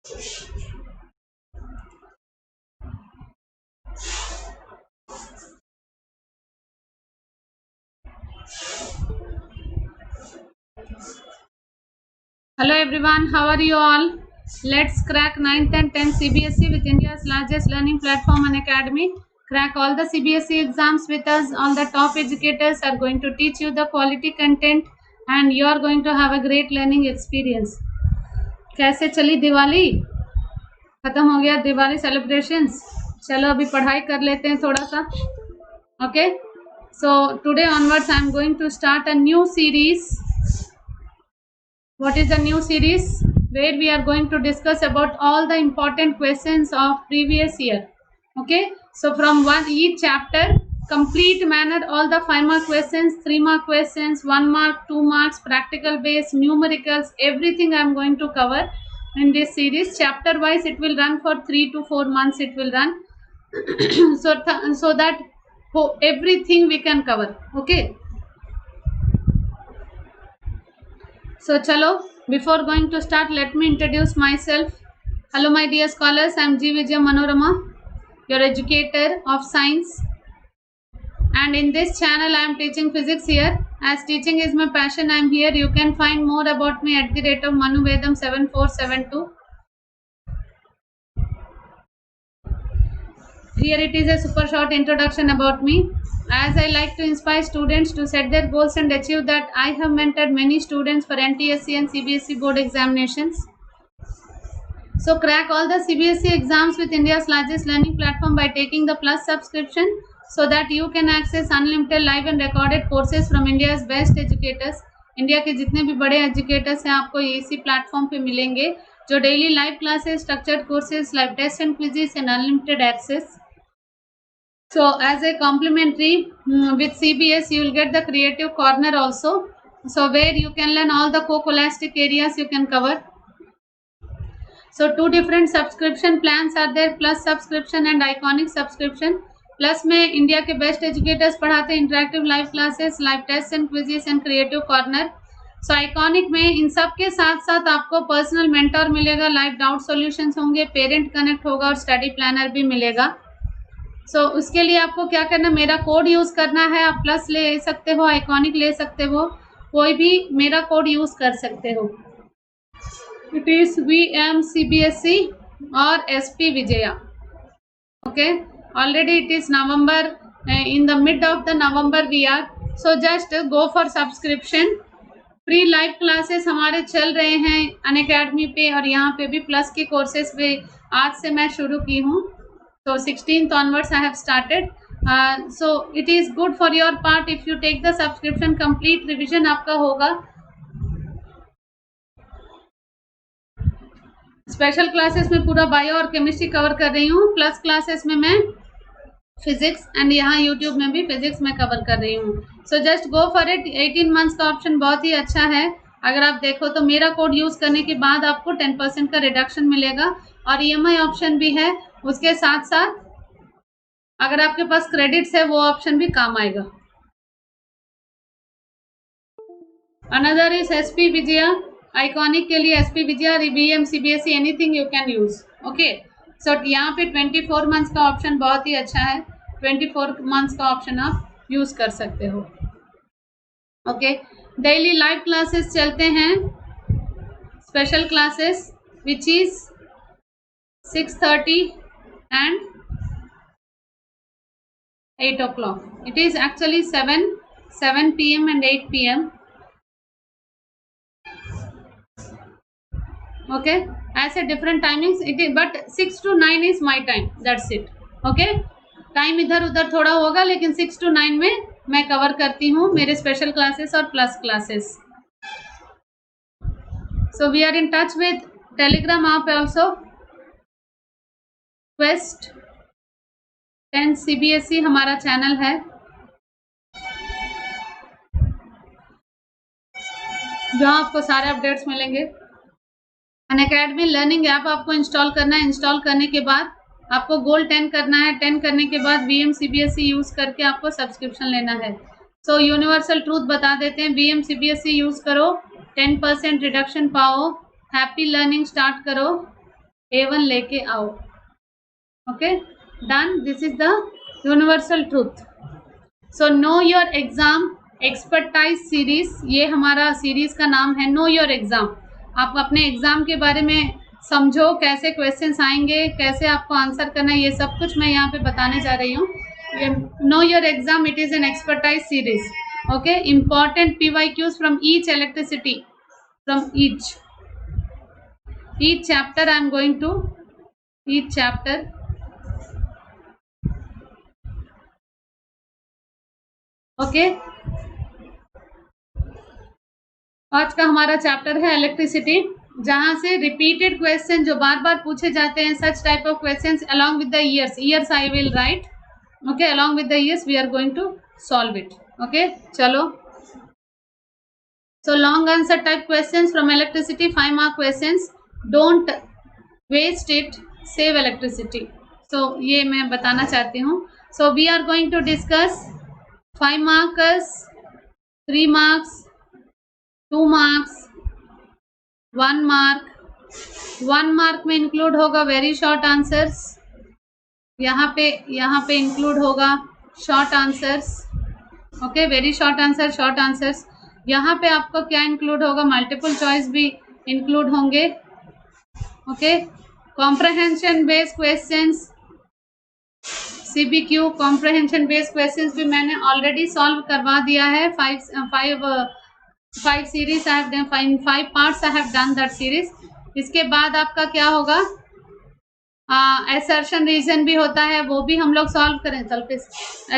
Hello everyone, how are you all? Let's crack 9th and 10th CBSE with India's largest learning platform Unacademy. Crack all the CBSE exams with us. All the top educators are going to teach you the quality content and you are going to have a great learning experience. कैसे चली दिवाली? खत्म हो गया Diwali celebrations? चलो अभी पढ़ाई कर लेते हैं थोड़ा सा. Okay, so today onwards I am going to start a new series. What is the new series? Where we are going to discuss about all the important questions of previous year. Okay, so from each chapter, complete manner, all the 5 mark questions, 3 mark questions, 1 mark, 2 marks, practical base, numericals, everything I am going to cover in this series. Chapter wise it will run for 3 to 4 months it will run. so that everything we can cover. Okay, so chalo, before going to start, let me introduce myself. Hello my dear scholars, I am G. Vijaya Manorama, your educator of science, and in this channel I am teaching physics here. As teaching is my passion, I am here. You can find more about me at the rate of Manuvedam 7472. Here it is a super short introduction about me. As I like to inspire students to set their goals and achieve that, I have mentored many students for NTSC and CBSE board examinations. So crack all the CBSE exams with India's largest learning platform by taking the Plus subscription, so that you can access unlimited live and recorded courses from India's best educators. India के जितने भी बड़े educators हैं आपको इसी platform पे मिलेंगे, जो daily live classes, structured courses, live test and quizzes and unlimited access. So as a complimentary with CBS you will get the creative corner also, so where you can learn all the co-scholastic areas you can cover. So 2 different subscription plans are there, Plus subscription and Iconic subscription. Plus में India के best educators पढ़ाते हैं, interactive live classes, live test and quizzes and creative corner. So Iconic में इन सब के साथ साथ आपको पर्सनल मेंटर मिलेगा, लाइव डाउट सॉल्यूशंस होंगे, पेरेंट कनेक्ट होगा और स्टडी प्लानर भी मिलेगा. सो उसके लिए आपको क्या करना, मेरा कोड यूज़ करना है. आप प्लस ले सकते हो, आइकॉनिक ले सकते हो, कोई भी मेरा कोड यूज़ कर सकते हो. इट इज़ VM CBSE और SP Vijaya. Okay, already it is November, in the mid of the November we are, so just go for subscription. Pre live classes हमारे चल रहे हैं अनअकैडमी पे, और यहाँ पे भी प्लस के कोर्सेज पे आज से मैं शुरू की हूँ. So 16th onwards I have started. So it is good for your part if you take the subscription. Complete revision आपका होगा. स्पेशल क्लासेस में पूरा बायो और केमिस्ट्री कवर कर रही हूँ. प्लस क्लासेस में मैं फिजिक्स एंड यहाँ यूट्यूब में भी फिजिक्स में कवर कर रही हूँ. So just go for it. 18 months का ऑप्शन बहुत ही अच्छा है. अगर आप देखो तो मेरा कोड यूज़ करने के बाद आपको 10% का रिडक्शन मिलेगा, और EMI ऑप्शन भी है. उसके साथ साथ अगर आपके पास क्रेडिट्स है वो ऑप्शन भी काम आएगा. Another is SP Vijaya. Iconic के लिए SP Vijaya, VM CBSE, anything you can use. Okay, so यहाँ पे 24 मंथ्स का ऑप्शन बहुत ही अच्छा है. 24 मंथ्स का ऑप्शन आप यूज कर सकते हो. ओके, डेली लाइव क्लासेस चलते हैं, special classes which is 6:30 and 8 o'clock. It is actually 7 PM and 8 PM. Okay, as a different timings it is, but 6 to 9 is my time. That's it. Okay, time इधर उधर थोड़ा होगा, लेकिन 6 to 9 में मैं cover करती हूँ मेरे स्पेशल क्लासेस और plus classes. So we are in touch with Telegram app also. Quest 10 CBSE हमारा चैनल है, जहाँ आपको सारे अपडेट्स मिलेंगे. अनअकैडमी लर्निंग ऐप आपको इंस्टॉल करना है. इंस्टॉल करने के बाद आपको गोल 10 करना है. 10 करने के बाद VM CBSE यूज़ करके आपको सब्सक्रिप्शन लेना है. सो यूनिवर्सल ट्रूथ बता देते हैं, VM CBSE यूज़ करो, 10% रिडक्शन पाओ, हैप्पी लर्निंग स्टार्ट करो. A1 लेके आओ. Okay, done. This is the universal truth. So know your exam expertise series, ये हमारा सीरीज का नाम है नो योर एग्जाम. आप अपने एग्जाम के बारे में समझो, कैसे क्वेश्चंस आएंगे, कैसे आपको आंसर करना है, ये सब कुछ मैं यहाँ पे बताने जा रही हूँ. Know your exam, it is an expertise series. Okay, important PYQs from each electricity, from each chapter. I am going to each chapter. Okay, आज का हमारा चैप्टर है इलेक्ट्रिसिटी, जहां से रिपीटेड क्वेश्चन जो बार बार पूछे जाते हैं, such type of questions along with the years I will write. Okay, along with the years we are going to solve it. Okay, चलो. So long answer type questions from electricity, 5 mark questions. Don't waste it, save electricity. So ये मैं बताना चाहती हूँ. So we are going to discuss 5 markers, 3 marks, 2 marks, 1 mark. 1 mark में include होगा very short answers. यहाँ पे इंक्लूड होगा short answers. Okay, very short answers. यहाँ पे आपको क्या इंक्लूड होगा, मल्टीपल चॉइस भी इंक्लूड होंगे. Okay, comprehension based questions, CBQ comprehension based questions भी मैंने ऑलरेडी सॉल्व करवा दिया है. 5 series I have done, 5 parts I have done that series. इसके बाद आपका क्या होगा, असर्शन रीजन भी होता है, वो भी हम लोग सॉल्व करें.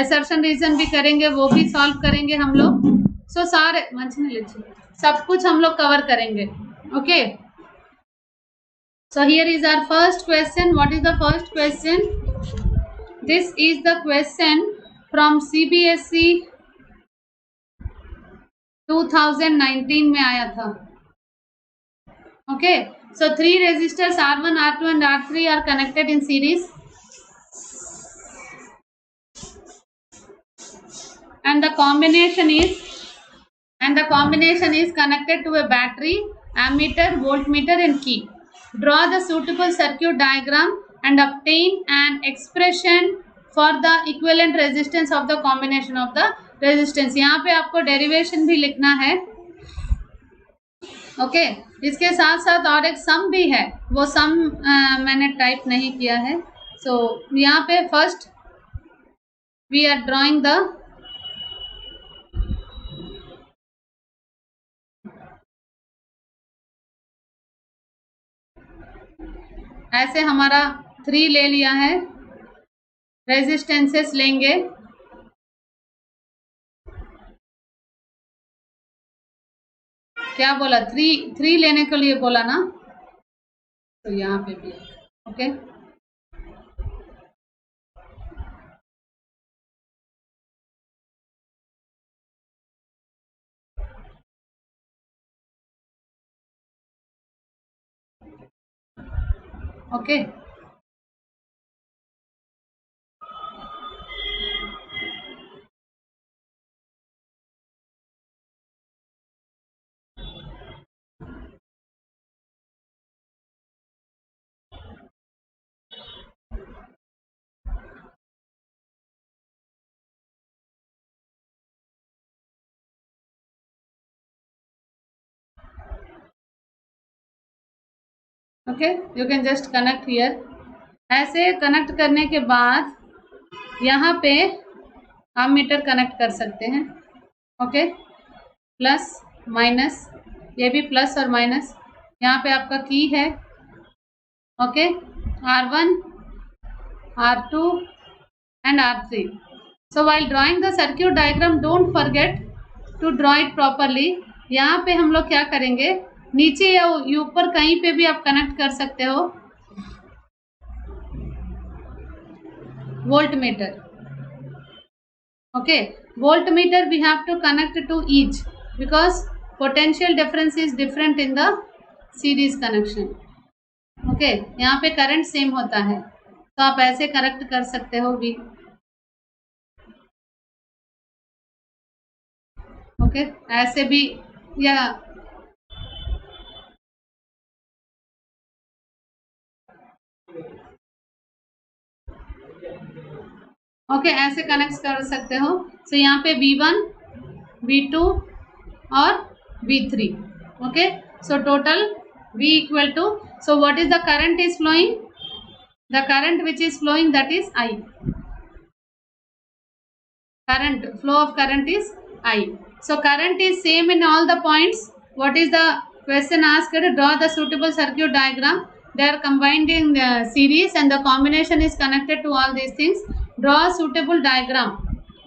असर्शन रीजन भी करेंगे, वो भी सॉल्व करेंगे हम लोग. सो सारे मंचने लीजिए, सब कुछ हम लोग कवर करेंगे. Okay, so here is our first question. What is the first question? This is the question from CBSE 2019 में आया था. Okay, so 3 resistors R1, R2 and R3 are connected in series, and the combination is connected to a battery, ammeter, voltmeter and key. Draw the suitable circuit diagram and obtain an expression for the equivalent resistance of the combination of the resistance. यहाँ पे आपको derivation भी लिखना है. Okay, इसके साथ साथ और एक सम भी है, वो सम मैंने टाइप नहीं किया है. सो यहाँ पे first we are drawing the ऐसे हमारा 3 ले लिया है, रेजिस्टेंसेस लेंगे. क्या बोला, 3 लेने के लिए बोला ना, तो यहाँ पे भी. Okay, okay. Okay, you can just connect here. ऐसे कनेक्ट करने के बाद यहाँ पे हम मीटर कनेक्ट कर सकते हैं. ओके, प्लस माइनस, ये भी प्लस और माइनस. यहाँ पे आपका की है. Okay, R1, R2 and R3. So while drawing the circuit diagram, don't forget to draw it properly. यहाँ पे हम लोग क्या करेंगे, नीचे या ऊपर कहीं पे भी आप कनेक्ट कर सकते हो voltmeter. Okay, voltmeter we have to connect to each because potential difference is different in the series connection. Okay, यहाँ पे करंट सेम होता है, तो आप ऐसे कनेक्ट कर सकते हो भी. ओके, ऐसे भी, या ओके, ऐसे कनेक्ट कर सकते हो। सो यहाँ पे V1, V2 और V3. Okay, so total V equal to, so what is the current is flowing? The current which is flowing, that is I. Current, flow of current is I. So current is same in all the points. What is the question asked? Draw the suitable circuit diagram. They are combined in series and the combination is connected to all these things. Draw a suitable diagram.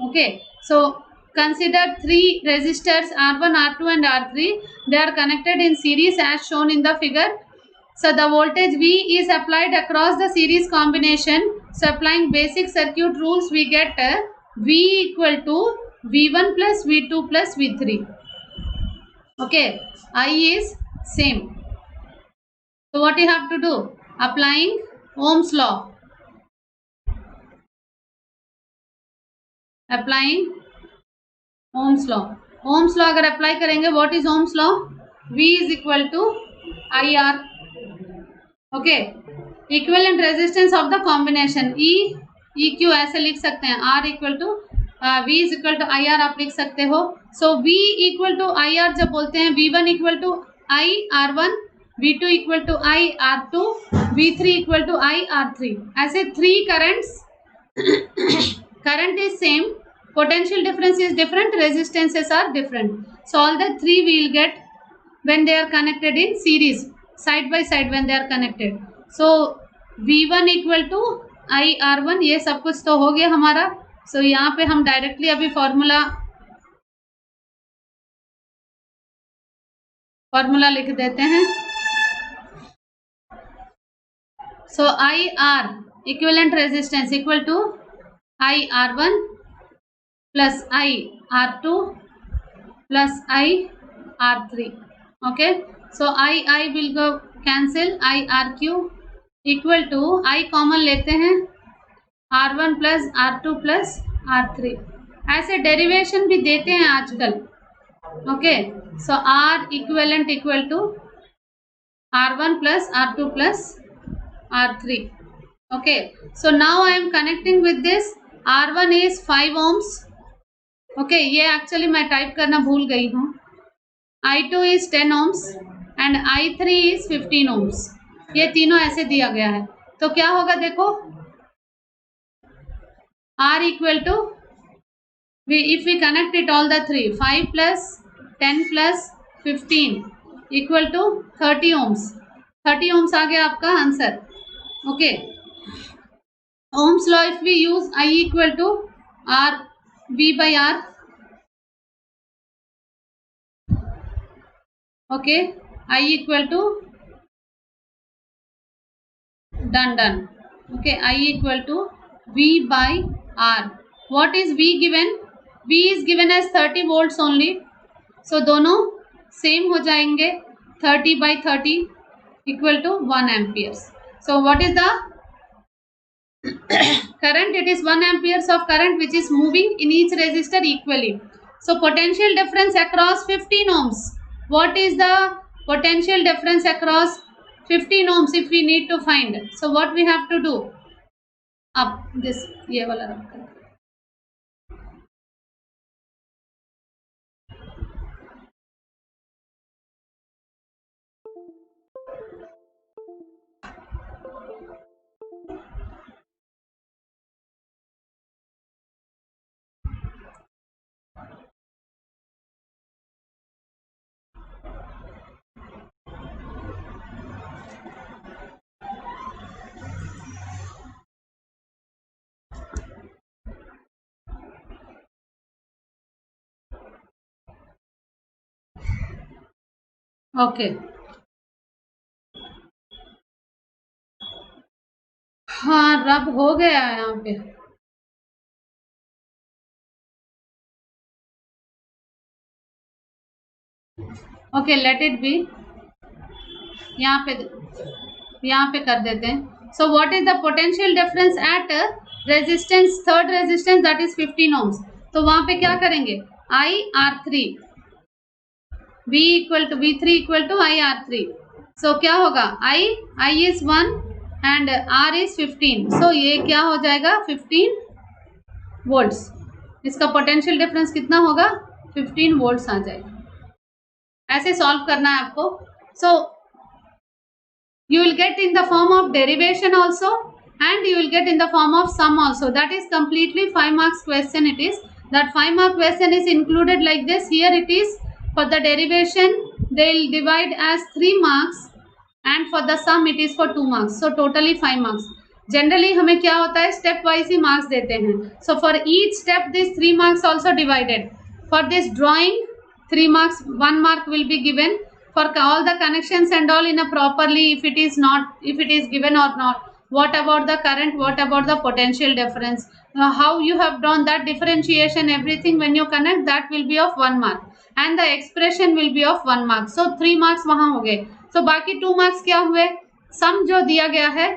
Okay, so consider three resistors R1, R2 and R3. They are connected in series as shown in the figure. So the voltage V is applied across the series combination. So applying basic circuit rules, we get V equal to V1 plus V2 plus V3. Okay, I is same. So what you have to do? Applying Ohm's law. Applying Ohm's law. Ohm's law अगर apply करेंगे, what is Ohm's law? V is equal to IR. Okay, equivalent resistance of the combination EQ ऐसे लिख सकते हैं, R equal to V is equal to IR आप लिख सकते हो. So V equal to IR जब बोलते हैं, V1 equal to I R1, V2 equal to I R2, V3 equal to I R3. ऐसे three currents, current is same, potential difference is different, resistances are different. So all the three we will get when they are connected in series, side by side when they are connected. So V1 equal to I R1, ये सब कुछ तो हो गया हमारा. So यहाँ पे हम डायरेक्टली अभी फॉर्मूला लिख देते हैं. So IR equivalent resistance equal to I R1 plus I R2 plus I R3. Okay, so I will go cancel, I RQ equal to I common लेते हैं, R1 plus R2 plus R3. ऐसे derivation भी देते हैं आजकल. Okay, so R equivalent equal to R1 plus R2 plus R3. Okay, so now I am connecting with this. R1 is 5 ohms. Okay, ये actually मैं type करना भूल गई हूँ. I2 is 10 ohms and I3 is 15 ohms. ये तीनों ऐसे दिया गया है. तो क्या होगा देखो, R equal to, if we connect it all the three, 5 plus 10 plus 15 equal to 30 ohms. 30 ohms आ गया आपका answer. Okay, Ohm's law if we use, I equal to R V by R. Okay, I equal to, done. Okay, I equal to V by R. What is V given? V is given as 30 volts only. So दोनों same हो जाएंगे. 30 by 30 equal to 1 amperes. So what is the current? It is 1 amperes of current which is moving in each resistor equally. So potential difference across 15 ohms. What is the potential difference across 15 ohms if we need to find? So what we have to do? Up this, ये वाला रखते हैं. Okay, हाँ रब हो गया है यहाँ पे. Okay, let it be. यहाँ पे कर देते हैं. सो what is the potential difference at resistance, third resistance, that is 15 ohms. तो वहां पे क्या करेंगे? I R3, V3 equal to I R3. So क्या होगा? I is 1, and R is 15, सो ये क्या हो जाएगा 15 वोल्ट्स। इसका पोटेंशियल डिफरेंस कितना होगा 15 वोल्ट्स आ जाएगा। ऐसे सॉल्व करना है आपको। सो you will get in the form of derivation also and you will get in the form of sum also. That is completely 5 marks question. It is that 5 mark question is included like this. Here it is for the derivation they will divide as 3 marks and for the sum it is for 2 marks. So totally 5 marks. Generally हमें क्या होता है step wise ही marks देते हैं. So for each step this 3 marks also divided. For this drawing 3 marks, 1 mark will be given. For all the connections and all in a properly, if it is given or not. What about the current, what about the potential difference, how you have drawn that differentiation, everything when you connect that will be of 1 mark and the expression will be of 1 mark. So 3 marks वहाँ हो गए. So बाकी 2 marks क्या हुए, sum जो दिया गया है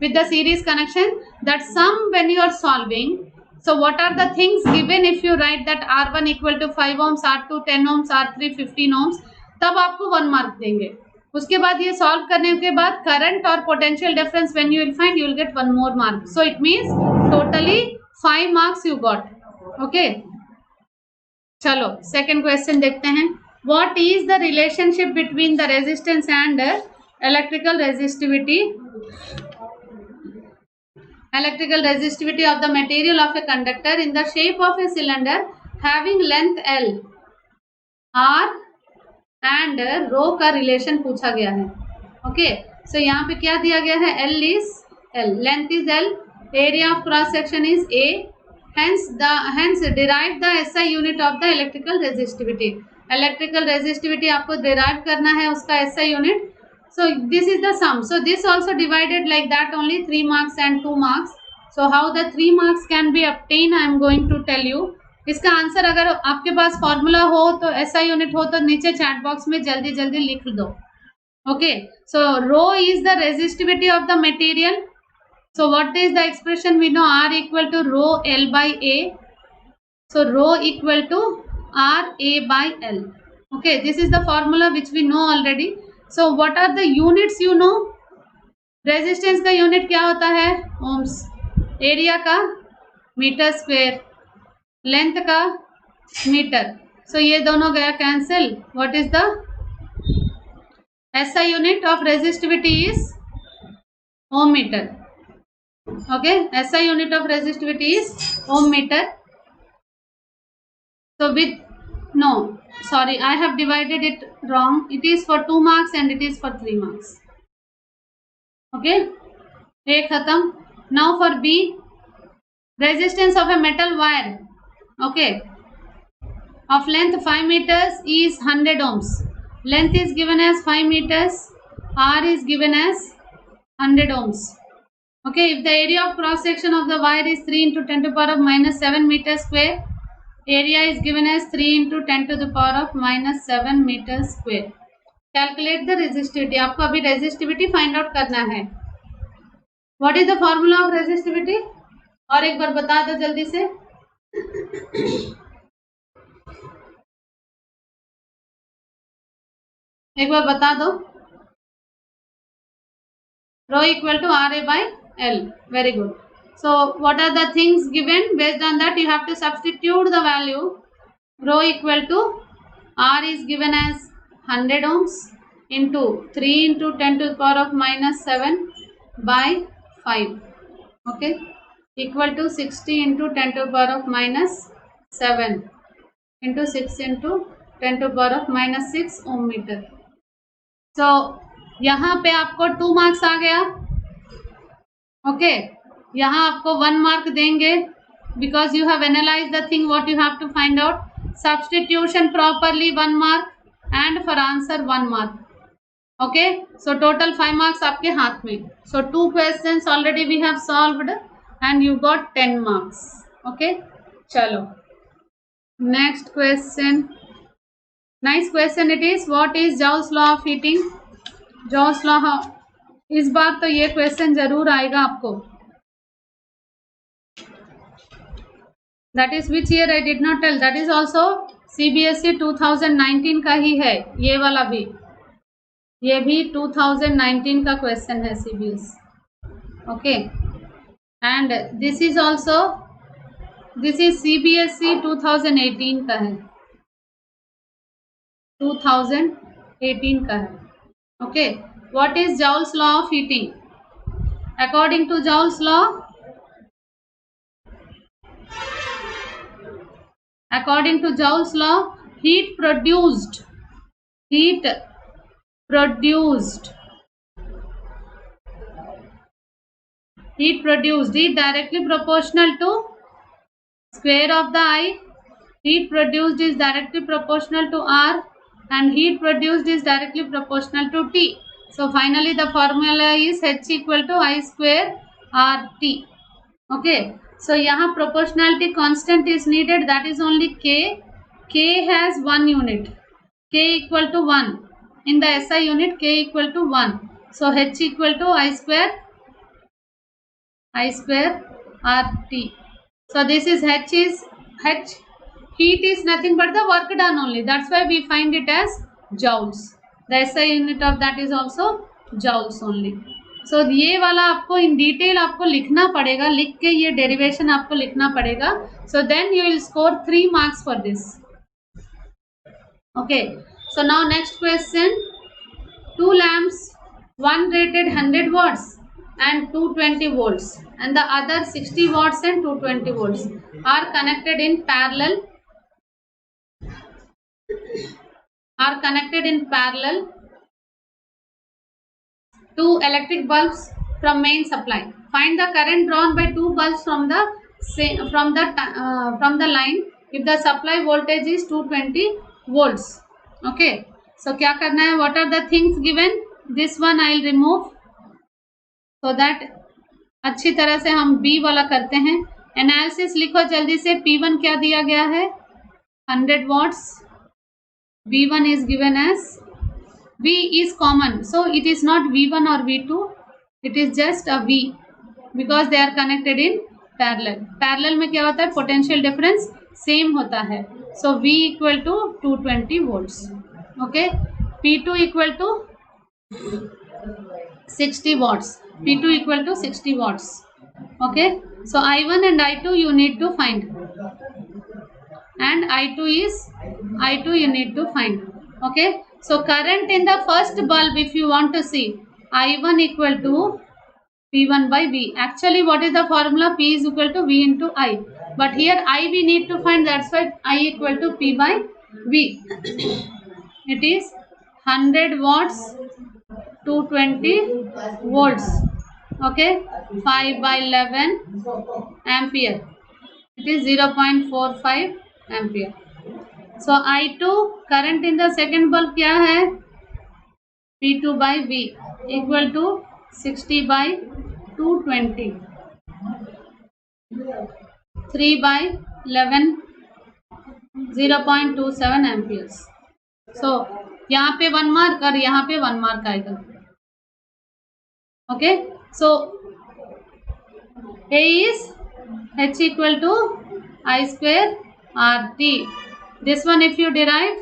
with the series connection, that sum when you are solving. So what are the things given if you write that R1 equal to 5 ohms, R2 10 ohms, R3 15 ohms, तब आपको 1 mark देंगे. उसके बाद ये सॉल्व करने के बाद करंट और potential difference when you will find you will gate 1 more mark. So it means totally 5 marks you got. Okay, चलो सेकंड क्वेश्चन देखते हैं. What is the relationship between the resistance and electrical resistivity of the material of a conductor in the shape of a cylinder having length L, R and rho का relation पूछा गया है. Okay, so यहाँ पे क्या दिया गया है, L is L, length is L, area of cross section is A, hence derive the SI unit of the electrical resistivity. Electrical resistivity आपको डिराइव करना है उसका SI unit. So this is the sum. So this also divided like that only 3 marks and 2 marks. So how the 3 marks can be obtained I am going to tell you. इसका answer अगर आपके पास formula हो तो SI unit हो तो नीचे chat box में जल्दी जल्दी लिख दो. Okay, so rho is the resistivity of the material. So what is the expression we know, R equal to rho L by A. So rho equal to R A by L. Okay, this is the formula which we know already. So what are the units you know. Resistance का unit क्या होता है, ohms. Area का metre square, length का metre. So ये दोनों गया cancel. What is the SI unit of resistivity is ohm metre. Okay, SI unit of resistivity is ohm metre. So with no sorry I have divided it wrong. It is for 2 marks and it is for 3 marks. Okay, ये खत्म. Now for B, resistance of a metal wire okay of length 5 meters is 100 ohms. Length is given as 5 meters, R is given as 100 ohms. Okay, if the area of cross section of the wire is 3 into 10 to the power of minus 7 meter square, area is given as 3 into 10 to the power of minus 7 meter square. Calculate the resistivity. आपको अभी resistivity find out करना है. What is the formula of resistivity? और एक बार बता दो जल्दी से. एक बार बता दो. Rho equal to R A by L. Very good. So what are the things given, based on that you have to substitute the value. Rho equal to R is given as 100 ohms into 3 into 10 to the power of minus 7 by 5. Okay, equal to 60 into 10 to the power of minus 7 into 6 into 10 to the power of minus 6 ohm meter. So यहाँ पे आपको 2 marks आ गया. Okay, यहाँ आपको 1 mark देंगे because you have analyzed the thing what you have to find out. Substitution properly 1 mark and for answer 1 mark. Okay, so total 5 marks आपके हाथ में. So 2 questions already we have solved and you got 10 marks. Okay, चलो next question. Nice question it is. What is Joule's law of heating? Joule's law. इस बार तो ये question जरूर आएगा आपको. That is which year I did not tell. That is also CBSE 2019 का ही है. ये वाला भी, ये भी 2019 का क्वेश्चन है CBSE. Okay, and this is CBSE 2018 का है, 2018 का है. Okay, what is Joule's law of heating? According to Joule's law, heat produced is directly proportional to square of the I. Heat produced is directly proportional to R, and heat produced is directly proportional to T. So finally the formula is H equal to I square RT. Okay, so यहाँ proportionality constant is needed, that is only K. K has 1 unit, K equal to 1. In the SI unit, K equal to 1. So H equal to I square RT. So this is H. Heat is nothing but the work done only. That's why we find it as joules. The SI unit of that is also joules only. So ये वाला आपको in detail आपको लिखना पड़ेगा, लिख के ये derivation आपको लिखना पड़ेगा. So then you will score 3 marks for this. Okay. So now next question. 2 lamps, one rated 100 watts and 220 volts, and the other 60 watts and 220 volts are connected in parallel. Two electric bulbs from main supply. Find the current drawn by two bulbs from the line if the supply voltage is 220 volts. Okay. So क्या करना है? What are the things given? This one I will remove so that अच्छी तरह से हम B वाला करते हैं. एनालिसिस लिखो जल्दी से. P1 क्या दिया गया है? 100 watts. V1 is given as, V is common, so it is not V1 or V2, it is just a V because they are connected in parallel. Parallel में क्या होता है? Potential difference same होता है. So V equal to 220 volts. Okay. P2 equal to 60 watts. P2 equal to 60 watts. Okay. So I1 and I2 you need to find, and I2 you need to find. Okay. So current in the first bulb, if you want to see, I1 equal to P1 by V. Actually, what is the formula? P is equal to V into I. But here I we need to find, that's why I equal to P by V. It is 100 watts, 220 volts. Okay. 5 by 11 ampere. It is 0.45 ampere. So I2 current in the second bulb क्या है? P2 by V equal to 60 by 220. 3 by 11, 0.27 amperes. So यहाँ पे 1 mark और यहाँ पे 1 mark आएगा. Okay. So A is H equal to I square RT. This one if you derive,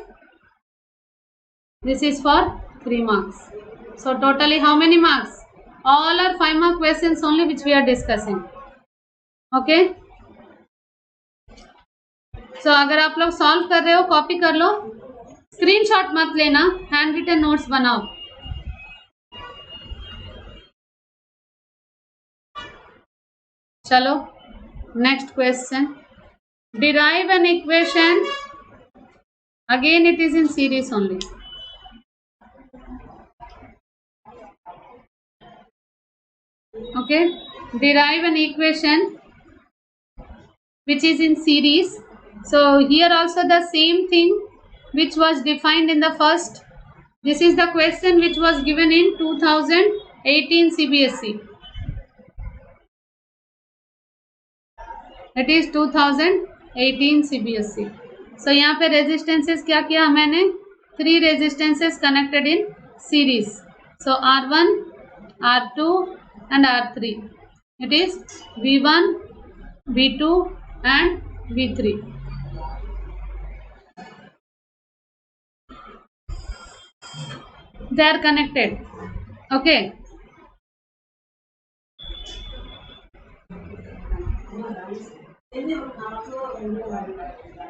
this is for 3 marks. So totally how many marks? All are 5 mark questions only which we are discussing. Okay. So अगर आप लोग solve कर रहे हो copy कर लो, screenshot मत लेना, hand written notes बनाओ. चलो next question. Derive an equation. Again it is in series only. Okay. Derive an equation which is in series. So here also the same thing which was defined in the first. This is the question which was given in 2018 CBSE. It is 2018 CBSE. So यहाँ पे resistances क्या किया मैंने? 3 resistances connected in series. So R1, R2 and R3. It is V1, V2 and V3. They are connected. Okay.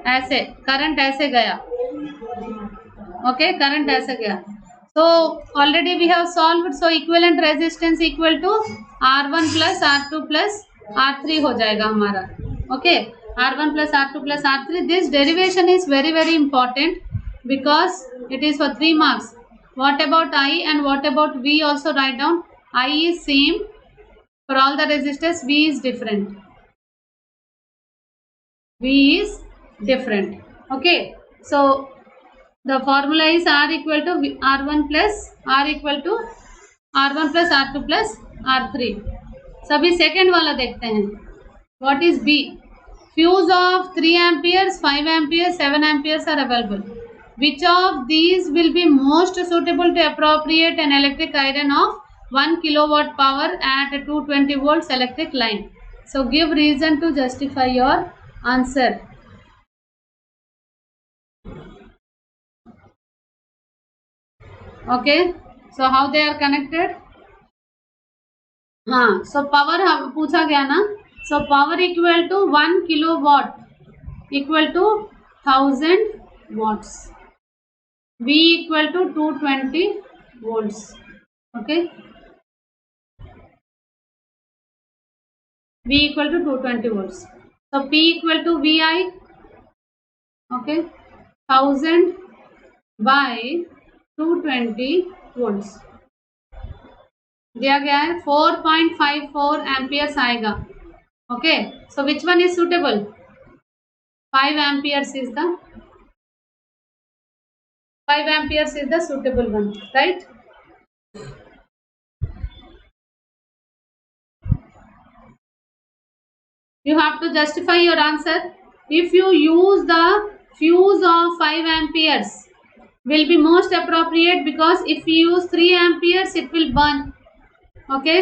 ऐसे current ऐसे गया, okay, current ऐसे गया. So already we have solved. So equivalent resistance equal to R1 plus R2 plus R3 हो जाएगा हमारा. Okay, R1 plus R2 plus R3. This derivation is very very important because it is for 3 marks. What about I and what about V? Also write down. I is same for all the resistors. V is different. V is different. Okay, so the formula is R equal to R1 plus R equal to R1 plus R2 plus R3. सभी second वाला देखते हैं. What is B? Fuse of 3 amperes, 5 amperes, 7 amperes are available. Which of these will be most suitable to appropriate an electric iron of 1 kilowatt power at a 220 volts electric line? So give reason to justify your answer. Okay, so how they are connected? हाँ, so power पूछा गया ना. So power equal to 1 kilowatt equal to 1000 watts. V equal to 220 volts. Okay, V equal to 220 volts. So P equal to VI. Okay, 1000 by 220 volts दिया गया है. 4.54 amperes आएगा. Okay, so which one is suitable? 5 amperes is the suitable one, right? You have to justify your answer. If you use the fuse of 5 amperes will be most appropriate because if you use 3 amperes it will burn. Okay,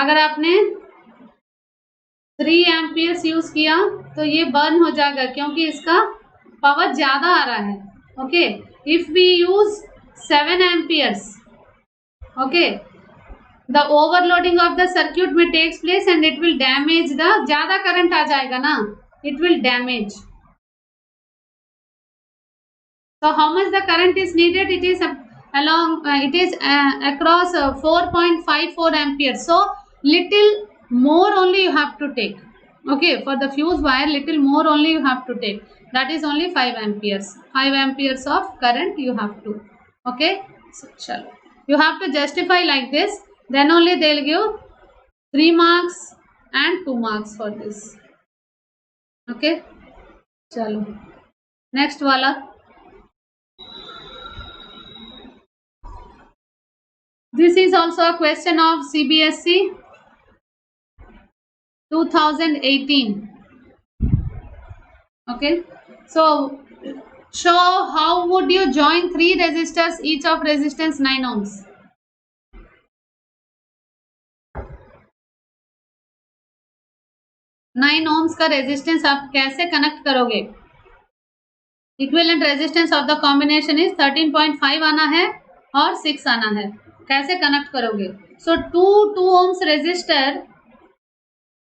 अगर आपने 3 amperes use किया तो ये burn हो जाएगा क्योंकि इसका power ज्यादा आ रहा है. Okay, if we use 7 amperes, okay, the overloading of the circuit में takes place and it will damage the, ज्यादा करंट आ जाएगा ना, it will damage. So how much the current is needed? It is across 4.54 amperes. So little more only you have to take. Okay, for the fuse wire little more only you have to take. That is only 5 amperes. 5 amperes of current you have to. Okay, so chalo, you have to justify like this. Then only they will give 3 marks and 2 marks for this. Okay, chalo, next wala. This is also a question of CBSE 2018. Okay, so show how would you join 3 resistors each of resistance 9 ohms. Nine ohms का resistance आप कैसे connect करोगे? Equivalent resistance of the combination is 13.5 आना है और 6 आना है. कैसे कनेक्ट करोगे? सो 2 ohms resistor,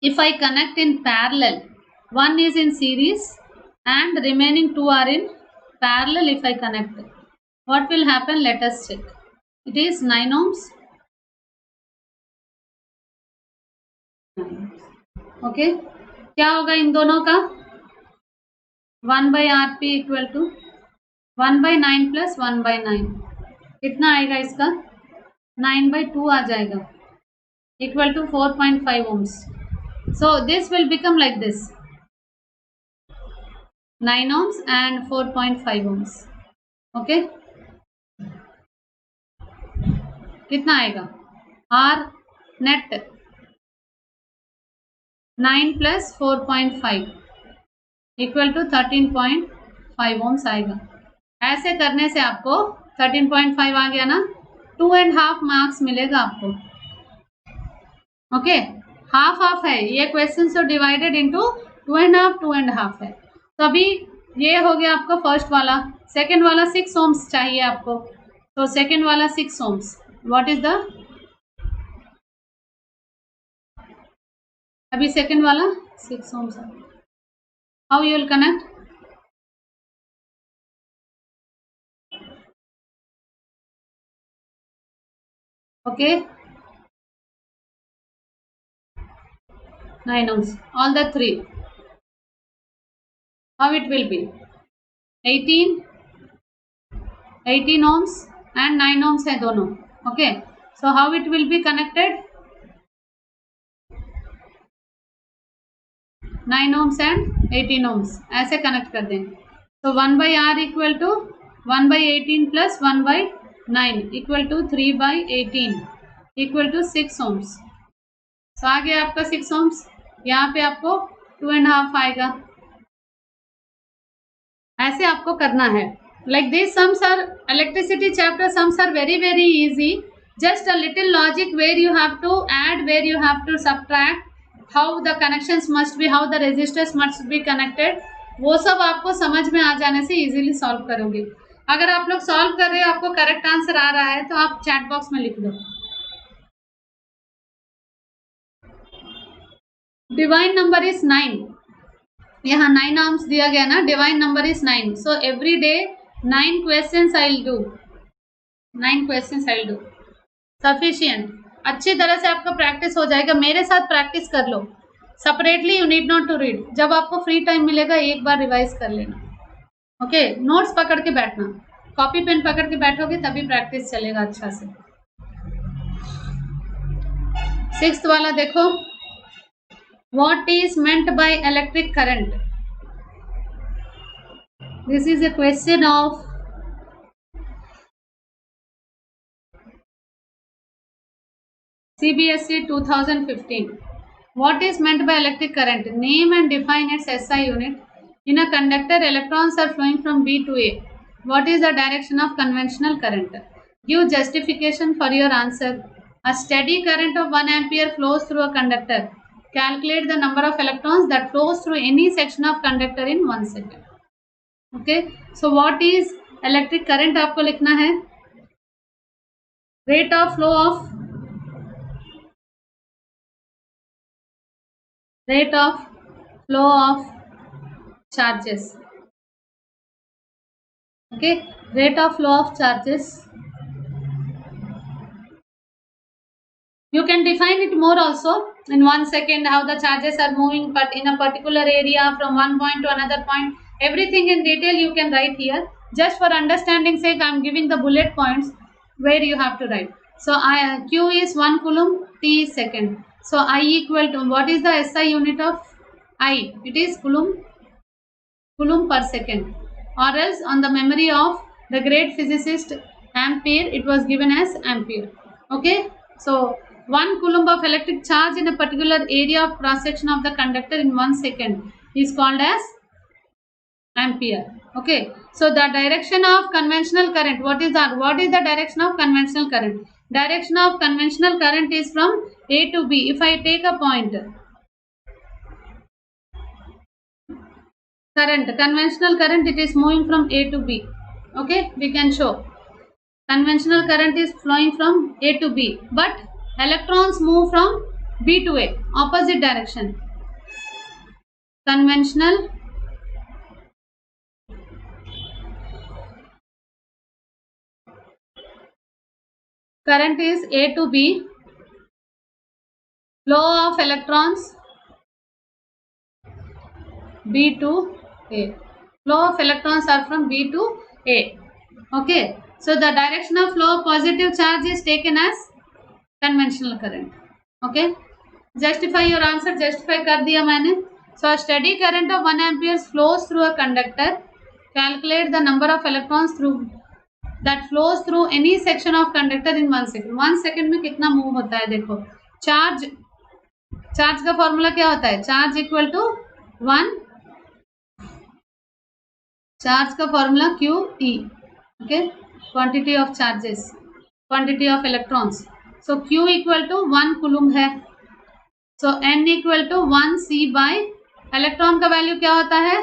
if I connect in parallel, one is in series and remaining 2 are in parallel. If I connect, what will happen? Let us check. It is 9 ohms. Okay, क्या होगा इन दोनों का? 1/RP equal to 1/9 plus 1/9. कितना आएगा इसका? 9/2 आ जाएगा, equal to 4.5 ohms. So this will become like this, 9 ohms and 4.5 ohms. Okay, कितना आएगा? R net 9 plus 4.5 equal to 13.5 ohms आएगा. ऐसे करने से आपको 13.5 आ गया ना, 2.5 मार्क्स मिलेगा आपको. ओके, हाफ हाफ है ये क्वेश्चन, सो डिवाइडेड इनटू 2.5 है. तो अभी ये हो गया आपका फर्स्ट वाला. सेकंड वाला 6 ohms चाहिए आपको, तो सेकंड वाला 6 ohms. व्हाट इज द, अभी सेकंड वाला 6 ohms. How you will connect? Okay, 9 ohms. All the three. How it will be? 18 ohms and 9 ohms है दोनों. Okay, so how it will be connected? 9 ohms and 18 ohms ऐसे connect कर देंगे. So 1 by R equal to 1 by 18 plus 1 by 9 equal to 3 by 18 equal to 6 ohms. So आ गया आपका 6 ohms. यहाँ पे आपको 2.5 आएगा. ऐसे आपको करना है. Like these sums are electricity chapter sums are very easy. Just a little logic where you have to add, where you have to subtract, how the connections must be, how the resistors must be connected. वो सब आपको समझ में आ जाने से easily solve करोगे. अगर आप लोग सॉल्व कर रहे हो, आपको करेक्ट आंसर आ रहा है तो आप चैट बॉक्स में लिख दो. Divine number is 9. यहाँ 9 आर्म्स दिया गया ना. Divine number is 9. So every day 9 questions I will do. 9 questions I will do. Sufficient. अच्छी तरह से आपका प्रैक्टिस हो जाएगा. मेरे साथ प्रैक्टिस कर लो. Separately you need not to read. जब आपको फ्री टाइम मिलेगा एक बार रिवाइज कर लेना. ओके, नोट्स पकड़ के बैठना. कॉपी पेन पकड़ के बैठोगे तभी प्रैक्टिस चलेगा अच्छा से. 6th वाला देखो. What is meant by electric current? This is a question of CBSE 2015. What is meant by electric current? Name and define its SI unit. In a conductor, electrons are flowing from B to A. What is the direction of conventional current? Give justification for your answer. A steady current of 1 ampere flows through a conductor. Calculate the number of electrons that flows through any section of conductor in 1 second. Okay, so what is electric current? आपको लिखना है rate of flow of charges. Okay, rate of flow of charges. You can define it more also in 1 second, how the charges are moving but in a particular area from one point to another point. Everything in detail you can write here. Just for understanding sake, I am giving the bullet points where you have to write. So Q is 1 coulomb, T is second. So I equal to, what is the SI unit of I? It is coulomb per second. Or else on the memory of the great physicist Ampere, it was given as ampere. Okay, so 1 coulomb of electric charge in a particular area of cross section of the conductor in 1 second is called as ampere. Okay, so the direction of conventional current, what is the direction of conventional current? Direction of conventional current is from A to B. If I take a point, conventional current, it is moving from A to B. Okay, we can show conventional current is flowing from A to B, but electrons move from B to A, opposite direction. Conventional current is A to B. Flow of electrons B to A. Flow of electrons are from B to A. Okay, so the direction of flow of positive charge is taken as conventional current. Okay, justify your answer. Justify कर दिया मैंने. So a steady current of 1 ampere flows through a conductor. Calculate the number of electrons that flows through any section of conductor in 1 second. 1 second में कितना move होता है देखो. Charge का formula क्या होता है? चार्ज इक्वल टू 1, चार्ज का formula QE. Okay, quantity of charges, quantity of electrons. So Q equal to 1 coulomb है. So N equal to 1 C by electron का वैल्यू क्या होता है?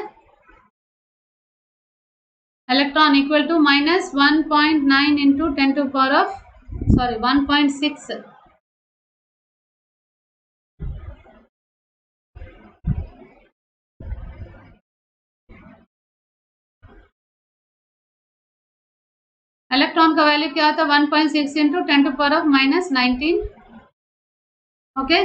Electron equal to minus 1.9 into 10 to power of 1.6. Electron का value क्या होता है 1.6 into 10⁻⁻19 okay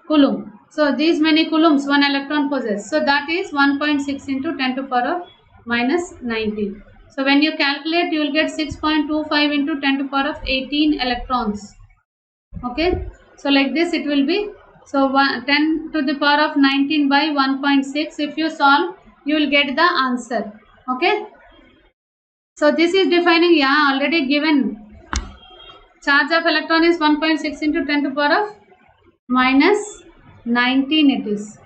coulomb. So these many coulombs one electron possess, so that is 1.6 into 10⁻⁻19. So when you calculate you will get 6.25 into 10⁻18 electrons. Okay, so like this it will be. So 10⁻19 by 1.6, if you solve you will get the answer. Okay, so this is defining, yeah, already given charge of electron is 1.6 into 10⁻⁻19 it is.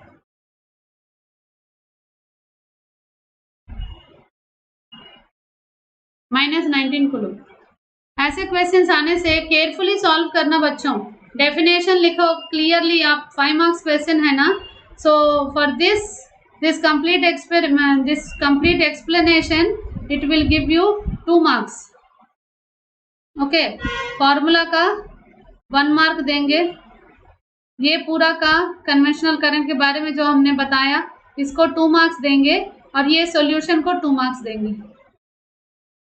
-19 coulomb. ऐसे questions आने से carefully solve करना बच्चों. Definition लिखो clearly. आप 5 marks question है ना, so for this complete experiment, this complete explanation it will give you 2 marks. Okay, formula का 1 मार्क देंगे. ये पूरा का कन्वेंशनल करंट के बारे में जो हमने बताया इसको 2 मार्क्स देंगे और ये सॉल्यूशन को 2 मार्क्स देंगे.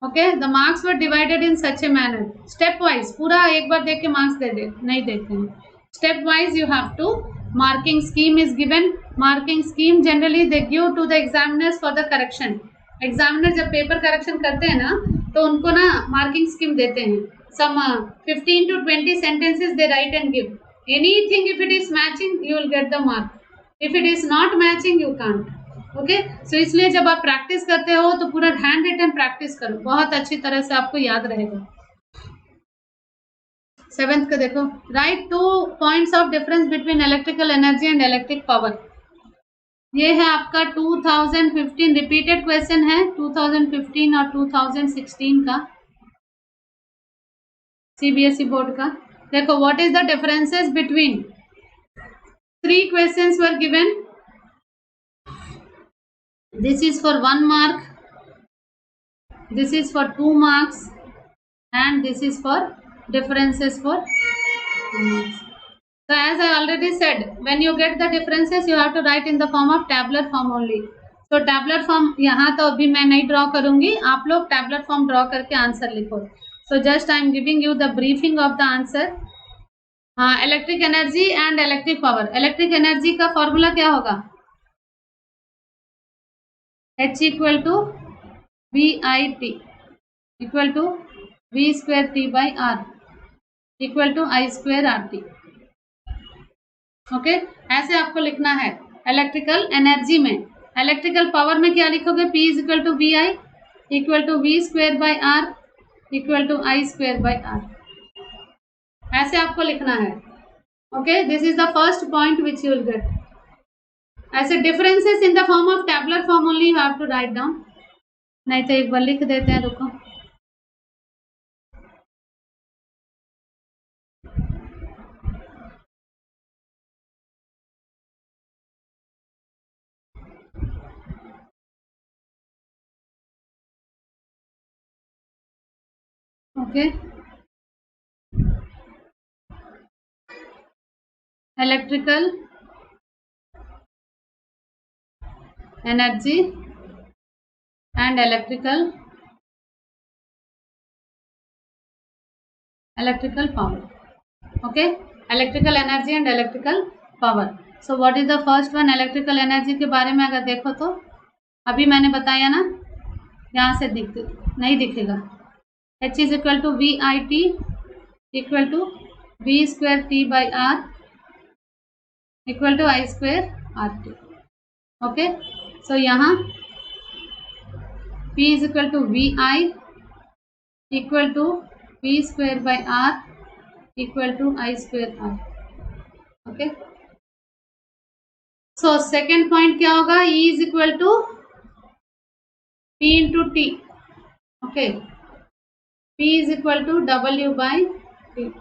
Okay, the marks were divided in such a manner. Step wise पूरा एक बार देख के मार्क्स दे नहीं देते हैं. Step wise you have to. Marking scheme is given. Marking scheme generally they give to the examiners for the correction. Examiner जब paper correction करते हैं ना तो उनको ना मार्किंग स्कीम देते हैं. सम 15 to 20 sentences they write and give. Anything if it is matching you will get the mark. If it is not matching you can't. Okay, so इसलिए जब आप प्रैक्टिस करते हो तो पूरा हैंड रिटन प्रैक्टिस करो, बहुत अच्छी तरह से आपको याद रहेगा. 7th का देखो. Right 2 points of difference between electrical energy and electric power. ये है आपका 2015 रिपीटेड क्वेश्चन है. 2015 और 2016 का सीबीएसई बोर्ड का. देखो, what is the differences between 3 questions were given. This is for 1 mark, this is for 2 marks, and this is for differences for 2 marks. So as I already said, when you get the differences you have to write in the form of tabular form only. So tabular form यहाँ तो अभी मैं नहीं draw करूँगी, आप लोग tabular form draw करके answer लिखो. So just I am giving you the briefing of the answer. Electric energy and electric power. Electric energy का फॉर्मूला क्या होगा? H equal to VIT equal to V square T by R equal to I square RT. Okay, ऐसे आपको लिखना है. Electrical energy में. Electrical power में क्या लिखोगे? P is equal to VI equal to V square by R equal to I square by R. ऐसे आपको लिखना है. Okay, this is the first point which you will get. ऐसे differences in the form of tabular form only you have to write down. नहीं तो एक बार लिख देते हैं, रुको. Okay, electrical energy and electrical power. Okay, electrical energy and electrical power. So what is the first one? electrical energy के बारे में अगर देखो तो अभी मैंने बताया ना, यहाँ से नहीं दिखेगा. H is equal to VIT equal to V square T by R equal to I square RT. Okay, so यहाँ P is equal to VI equal to V square by R equal to I square R. Okay, so second point क्या होगा? E is equal to P into T. Okay, P is equal to W by T.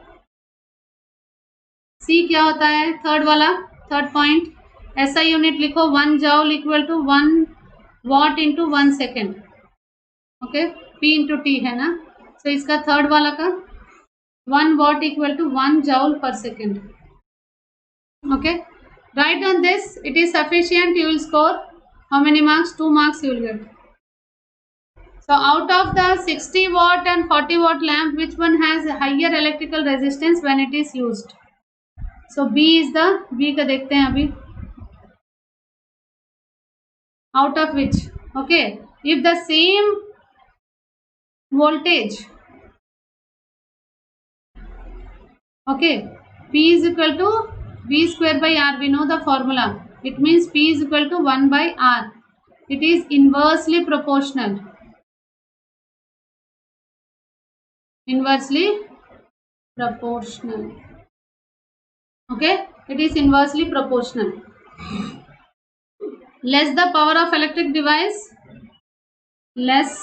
C क्या होता है? Third वाला, third point. SI unit लिखो. 1 joule equal to 1 watt into 1 second. Okay, P into T है ना. सो इसका third वाला का 1 watt equal to 1 joule per second. Okay, write on this. It is sufficient. You will score how many marks? 2 marks you will get. So out of the 60 watt and 40 watt lamp, which one has higher electrical resistance when it is used? So B is the, B का देखते हैं अभी, out of which, okay, if the same voltage, okay, P is equal to V square by R, we know the formula, it means P is equal to 1 by R, it is inversely proportional, okay, it is inversely proportional. Less the power of electric device, less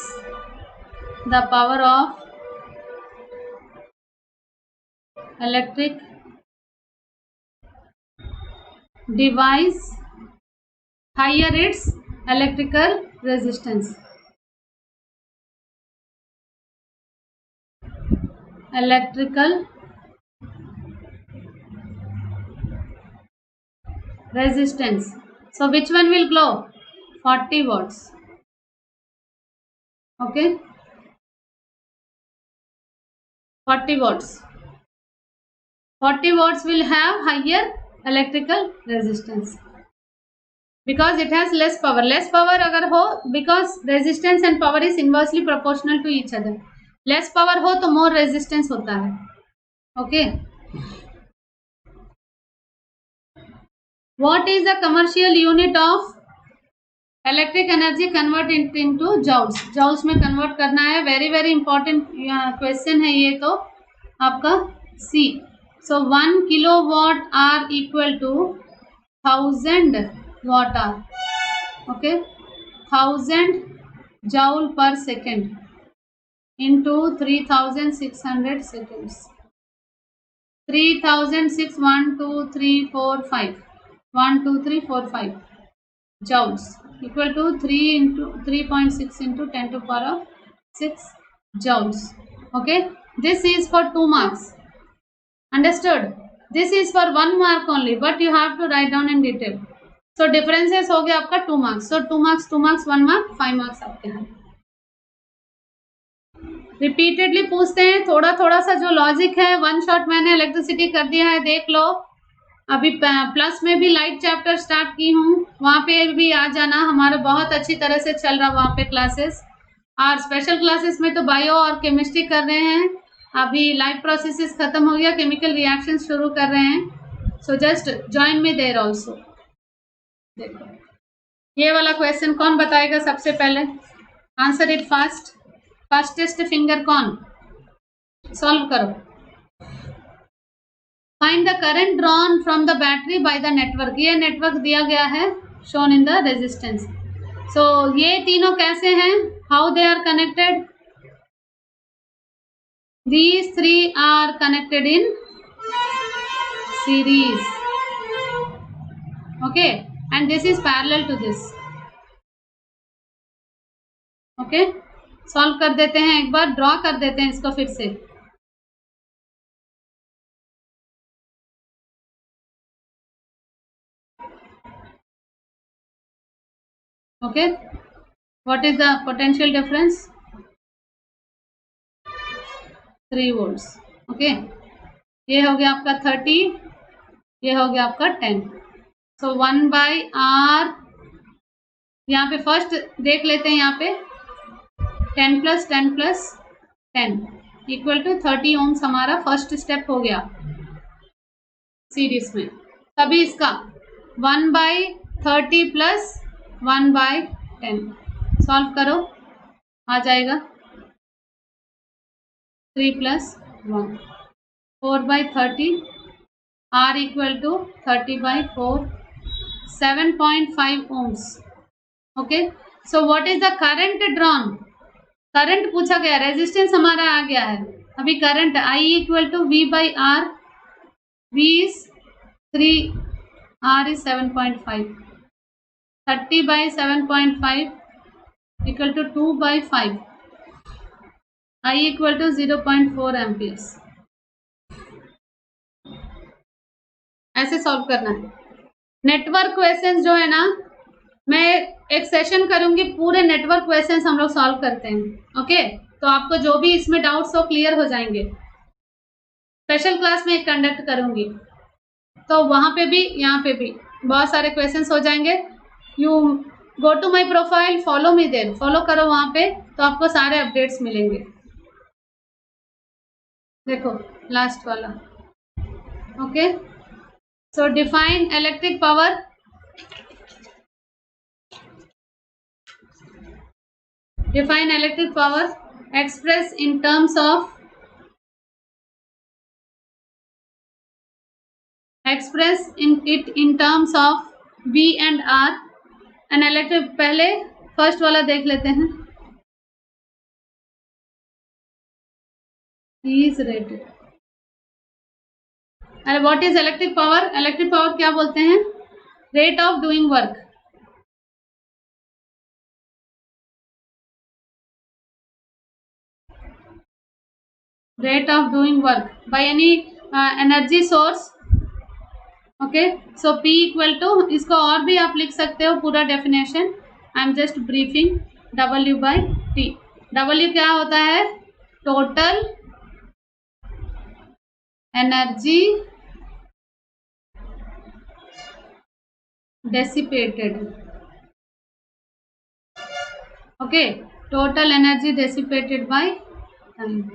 the power of electric device, higher its electrical resistance. Electrical resistance. So which one will glow? 40 watts. Okay, 40 watts. 40 watts will have higher electrical resistance because it has less power. Less power अगर हो, because resistance and power is inversely proportional to each other. Less power हो तो more resistance होता है. Okay. What is the commercial unit of electric energy convert into joules? Joules में convert करना है. Very important question है ये तो आपका C. So 1 kilowatt hour equal to 1000 watt hour. Okay, 1000 joule per second into 3600 seconds. 3006 1 2 3 4 5 1 2 3 4 5 joules equal to 3.6 into 10 to power of 6 joules. Okay, this is for 2 marks. Understood? This is for 1 mark only, but you have to write down in detail. So differences हो गया आपका 2 marks. So 2 marks 1 mark 5 marks आपके हैं. Repeatedly पूछते हैं, थोड़ा सा जो लॉजिक है वन शॉट मैंने इलेक्ट्रिसिटी कर दिया है, देख लो. अभी प्लस में भी लाइट चैप्टर स्टार्ट की हूँ, वहाँ पे भी आ जाना, हमारा बहुत अच्छी तरह से चल रहा वहाँ पे क्लासेस. और स्पेशल क्लासेस में तो बायो और केमिस्ट्री कर रहे हैं. अभी लाइव प्रोसेसेस खत्म हो गया, केमिकल रिएक्शन शुरू कर रहे हैं. सो जस्ट ज्वाइन में देयर ऑल्सो. देखो ये वाला क्वेश्चन कौन बताएगा सबसे पहले? Answer it fast. Fastest finger कौन? सॉल्व करो. Find the current drawn from the battery by the network. ये नेटवर्क दिया गया है, shown in the resistance. So ये तीनों कैसे हैं? How they are connected? These three are connected in series. Okay, and this is parallel to this. Okay, solve कर देते हैं, एक बार ड्रॉ कर देते हैं इसको फिर से. Okay, what is the potential difference? 3 volts. Okay, ये हो गया आपका 30, ये हो गया आपका 10. So 1 by R, यहाँ पे फर्स्ट देख लेते हैं, यहाँ पे 10 plus 10 plus 10 equal to 30 ohms हमारा फर्स्ट स्टेप हो गया सीरीज में. तभी इसका 1 by 30 plus 1 by 10 सॉल्व करो, आ जाएगा 3 plus 1 4 by 30 R equal to 30 by 4 7.5 ohms. Okay, so what is the current drawn? Current पूछा गया, रेजिस्टेंस हमारा आ गया है. अभी current I equal to V by R. V is 3, R is 7.5. 30 by 7.5 equal to 2 by 5. I equal to 0.4 amperes. ऐसे solve करना है. Network questions जो है ना, मैं एक सेशन करूंगी, पूरे नेटवर्क क्वेश्चंस हम लोग सॉल्व करते हैं। ओके, तो आपको जो भी इसमें डाउट्स हो क्लियर हो जाएंगे। स्पेशल क्लास में एक कंडक्ट करूंगी, तो वहां पे भी यहाँ पे भी बहुत सारे क्वेश्चंस हो जाएंगे। You go to my profile, follow me there, follow करो वहां पे, तो आपको सारे अपडेट्स मिलेंगे। देखो लास्ट वाला। Okay, so define electric power. Define electric power expressed in terms of V and R. An electric, पहले फर्स्ट वाला देख लेते हैं। is rated। अरे what is electric power? Electric power क्या बोलते हैं? Rate of doing work. Rate of doing work by any energy source. Okay, so P equal to, इसको और भी आप लिख सकते हो पूरा definition, I am just briefing. W by T। W क्या होता है? Total energy dissipated. Okay, total energy dissipated by time.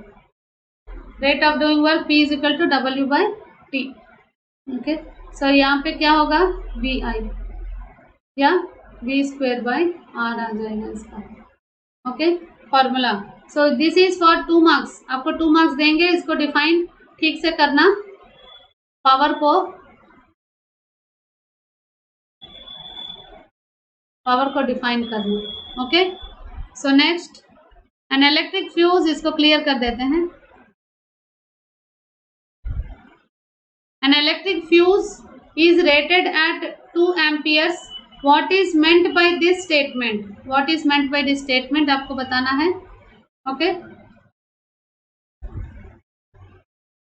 Rate of doing work P is equal to W by T। Okay, so यहाँ पे क्या होगा? VI या V square by R आ जाएगा इसका। Okay, formula. So this is for 2 marks, आपको 2 marks देंगे। इसको डिफाइन ठीक से करना, पावर को डिफाइन करना। Okay, so next an electric fuse, इसको क्लियर कर देते हैं। An electric fuse is rated at 2 amperes. What is meant by this statement? What is meant by this statement आपको बताना है। Okay,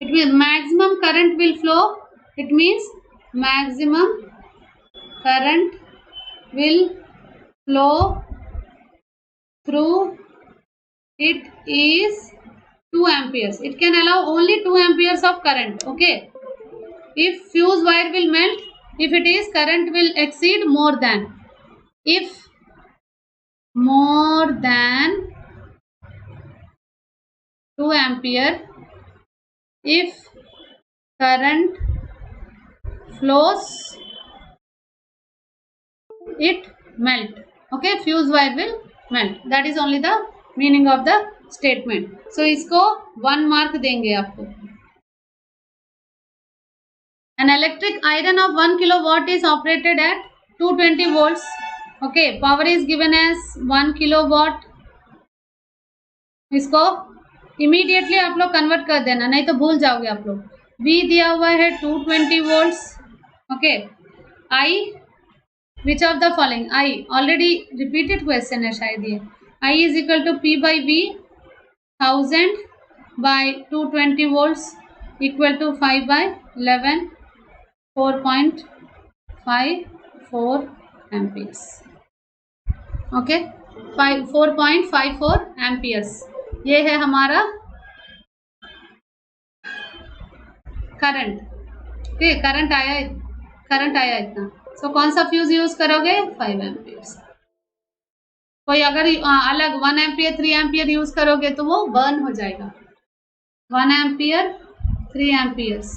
it means maximum current will flow. It means maximum current will flow through it is 2 amperes. It can allow only 2 amperes of current. Okay, if fuse wire will melt, if it is current will exceed more than, if more than 2 ampere, if current flows, it melt. Okay, fuse wire will melt. That is only the meaning of the statement. So इसको 1 mark देंगे आपको। An electric iron of 1 kilowatt is operated at 220 volts. Okay, power is given as 1 kilowatt. इसको immediately आप लोग convert कर देना, नहीं तो भूल जाओगे आप लोग। V दिया हुआ है 220 volts. Okay, I, which of the following? I already repeated question है शायद ये। I is equal to P by V 1000 by 220 volts equal to 5 by 11 4.54 amperes. Okay, 4.54 amperes ये है हमारा करंट। ओके, करंट आया इतना। सो कौन सा फ्यूज यूज करोगे? 5 amperes। कोई अगर अलग 1 एम्पियर 3 एम्पियर यूज करोगे तो वो बर्न हो जाएगा। 1 ampere 3 amperes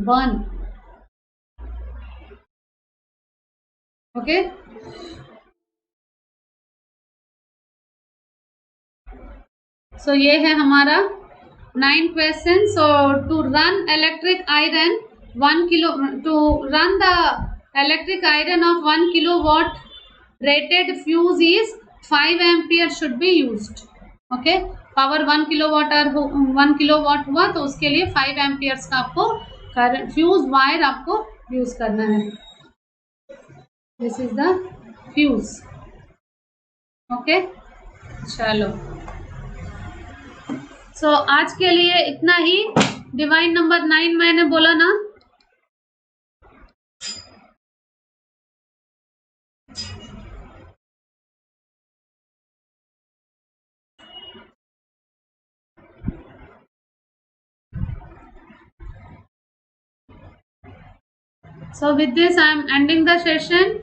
burn। Okay, so ये है हमारा 9 question. So to run electric iron 1 kilo, to run the electric iron of 1 kilowatt rated fuse is 5 ampere should be used. Okay, power 1 kilowatt हुआ तो उसके लिए 5 amperes का आपको फ्यूज वायर आपको यूज करना है। This is the fuse. Okay, चलो, सो आज के लिए इतना ही। डिवाइन नंबर 9 मैंने बोला ना, So with this I am ending the session.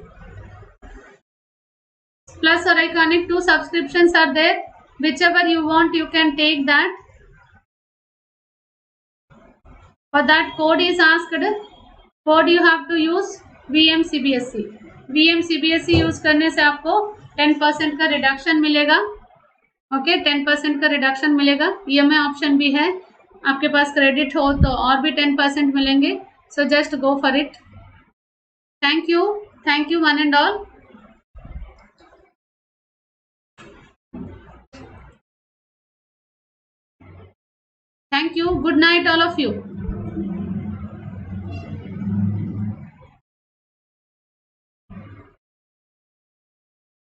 Plus or Iconic 2 subscriptions are there. Whichever you want, you can take that. For that, code is asked. Code you have to use VMCBSE. VMCBSE use करने से आपको 10% का reduction मिलेगा. Okay, 10% का reduction मिलेगा. EMI option भी है. आपके पास क्रेडिट हो तो और भी 10% मिलेंगे. So just go for it. Thank you one and all. Thank you. Good night, all of you.